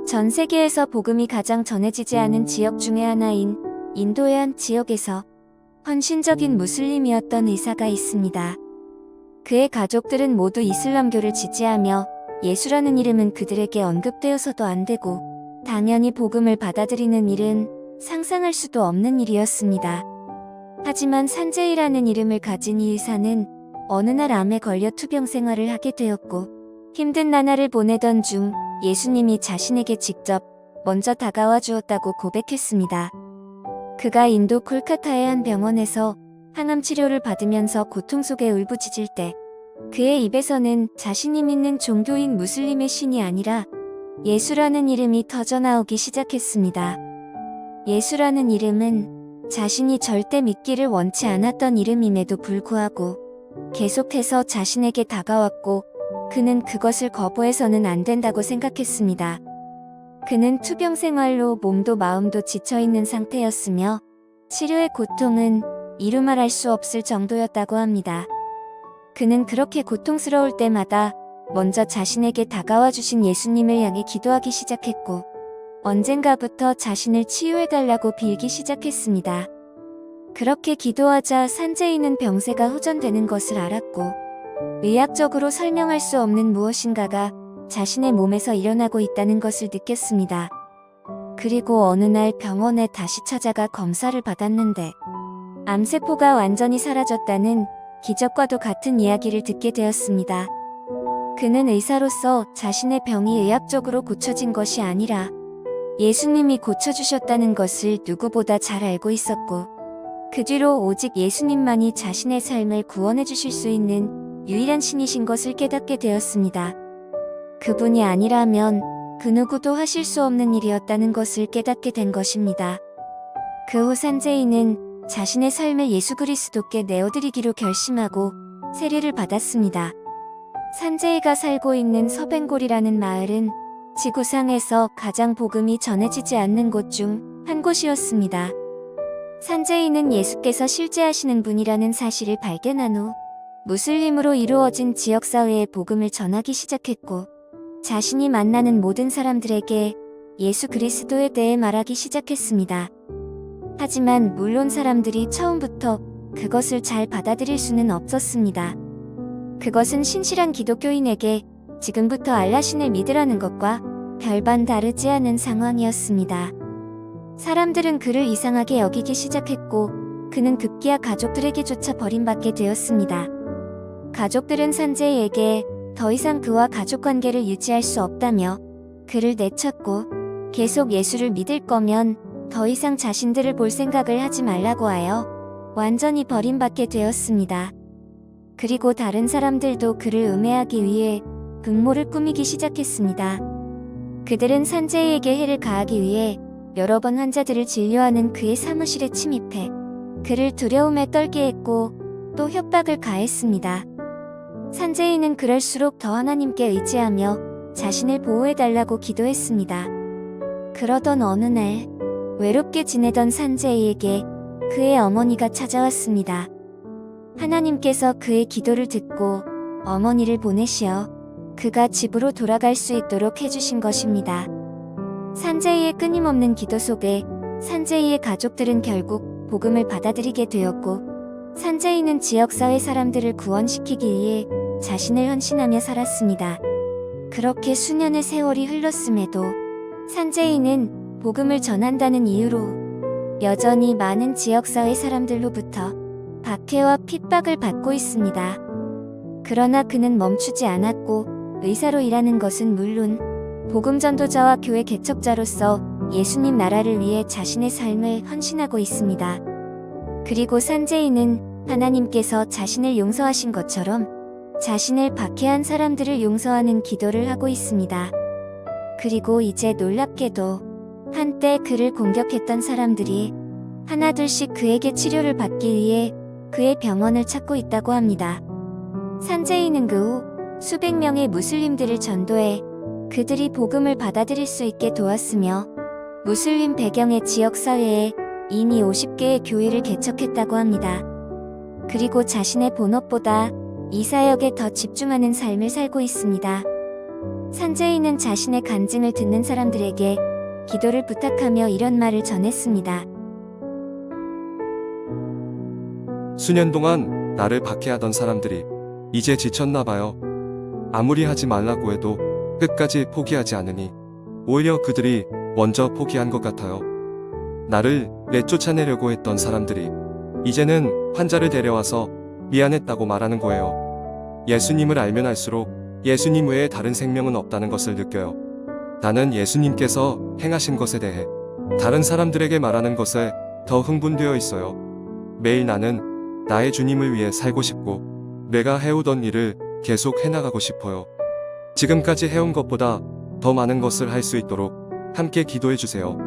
전 세계에서 복음이 가장 전해지지 않은 지역 중의 하나인 인도의 한 지역에서 헌신적인 무슬림이었던 의사가 있습니다. 그의 가족들은 모두 이슬람교를 지지하며 예수라는 이름은 그들에게 언급되어서도 안 되고 당연히 복음을 받아들이는 일은 상상할 수도 없는 일이었습니다. 하지만 산제이라는 이름을 가진 이 의사는 어느 날 암에 걸려 투병 생활을 하게 되었고 힘든 나날을 보내던 중 예수님이 자신에게 직접 먼저 다가와 주었다고 고백했습니다. 그가 인도 콜카타의 한 병원에서 항암 치료를 받으면서 고통 속에 울부짖을 때 그의 입에서는 자신이 믿는 종교인 무슬림의 신이 아니라 예수라는 이름이 터져나오기 시작했습니다. 예수라는 이름은 자신이 절대 믿기를 원치 않았던 이름임에도 불구하고 계속해서 자신에게 다가왔고 그는 그것을 거부해서는 안 된다고 생각했습니다. 그는 투병 생활로 몸도 마음도 지쳐있는 상태였으며 치료의 고통은 이루 말할 수 없을 정도였다고 합니다. 그는 그렇게 고통스러울 때마다 먼저 자신에게 다가와 주신 예수님을 향해 기도하기 시작했고 언젠가부터 자신을 치유해달라고 빌기 시작했습니다. 그렇게 기도하자 산제이는 병세가 호전되는 것을 알았고 의학적으로 설명할 수 없는 무엇인가가 자신의 몸에서 일어나고 있다는 것을 느꼈습니다. 그리고 어느 날 병원에 다시 찾아가 검사를 받았는데 암세포가 완전히 사라졌다는 기적과도 같은 이야기를 듣게 되었습니다. 그는 의사로서 자신의 병이 의학적으로 고쳐진 것이 아니라 예수님이 고쳐주셨다는 것을 누구보다 잘 알고 있었고 그 뒤로 오직 예수님만이 자신의 삶을 구원해 주실 수 있는 유일한 신이신 것을 깨닫게 되었습니다. 그분이 아니라면 그 누구도 하실 수 없는 일이었다는 것을 깨닫게 된 것입니다. 그 후 산제이는 자신의 삶을 예수 그리스도께 내어드리기로 결심하고 세례를 받았습니다. 산제이가 살고 있는 서벵골이라는 마을은 지구상에서 가장 복음이 전해지지 않는 곳 중 한 곳이었습니다. 산제이는 예수께서 실제 하시는 분이라는 사실을 발견한 후 무슬림으로 이루어진 지역사회에 복음을 전하기 시작했고 자신이 만나는 모든 사람들에게 예수 그리스도에 대해 말하기 시작했습니다. 하지만 물론 사람들이 처음부터 그것을 잘 받아들일 수는 없었습니다. 그것은 신실한 기독교인에게 지금부터 알라신을 믿으라는 것과 별반 다르지 않은 상황이었습니다. 사람들은 그를 이상하게 여기기 시작했고 그는 급기야 가족들에게조차 버림받게 되었습니다. 가족들은 산제이에게 더 이상 그와 가족관계를 유지할 수 없다며 그를 내쳤고 계속 예수를 믿을 거면 더 이상 자신들을 볼 생각을 하지 말라고 하여 완전히 버림받게 되었습니다. 그리고 다른 사람들도 그를 음해하기 위해 음모를 꾸미기 시작했습니다. 그들은 산제이에게 해를 가하기 위해 여러 번 환자들을 진료하는 그의 사무실에 침입해 그를 두려움에 떨게 했고 또 협박을 가했습니다. 산제이는 그럴수록 더 하나님께 의지하며 자신을 보호해달라고 기도했습니다. 그러던 어느 날 외롭게 지내던 산제이에게 그의 어머니가 찾아왔습니다. 하나님께서 그의 기도를 듣고 어머니를 보내시어 그가 집으로 돌아갈 수 있도록 해주신 것입니다. 산제이의 끊임없는 기도 속에 산제이의 가족들은 결국 복음을 받아들이게 되었고 산제이는 지역사회 사람들을 구원시키기 위해 자신을 헌신하며 살았습니다. 그렇게 수년의 세월이 흘렀음에도 산제이는 복음을 전한다는 이유로 여전히 많은 지역사회 사람들로부터 박해와 핍박을 받고 있습니다. 그러나 그는 멈추지 않았고 의사로 일하는 것은 물론 복음 전도자와 교회 개척자로서 예수님 나라를 위해 자신의 삶을 헌신하고 있습니다. 그리고 산제이는 하나님께서 자신을 용서하신 것처럼 자신을 박해한 사람들을 용서하는 기도를 하고 있습니다. 그리고 이제 놀랍게도 한때 그를 공격했던 사람들이 하나둘씩 그에게 치료를 받기 위해 그의 병원을 찾고 있다고 합니다. 산제이는 그 후 수백 명의 무슬림들을 전도해 그들이 복음을 받아들일 수 있게 도왔으며 무슬림 배경의 지역사회에 이미 50개의 교회를 개척했다고 합니다. 그리고 자신의 본업보다 이 사역에 더 집중하는 삶을 살고 있습니다. 산제인은 자신의 간증을 듣는 사람들에게 기도를 부탁하며 이런 말을 전했습니다. 수년 동안 나를 박해하던 사람들이 이제 지쳤나 봐요. 아무리 하지 말라고 해도 끝까지 포기하지 않으니 오히려 그들이 먼저 포기한 것 같아요. 나를 내쫓아내려고 했던 사람들이 이제는 환자를 데려와서 미안했다고 말하는 거예요. 예수님을 알면 알수록 예수님 외에 다른 생명은 없다는 것을 느껴요. 나는 예수님께서 행하신 것에 대해 다른 사람들에게 말하는 것에 더 흥분되어 있어요. 매일 나는 나의 주님을 위해 살고 싶고 내가 해오던 일을 계속 해나가고 싶어요. 지금까지 해온 것보다 더 많은 것을 할 수 있도록 함께 기도해 주세요.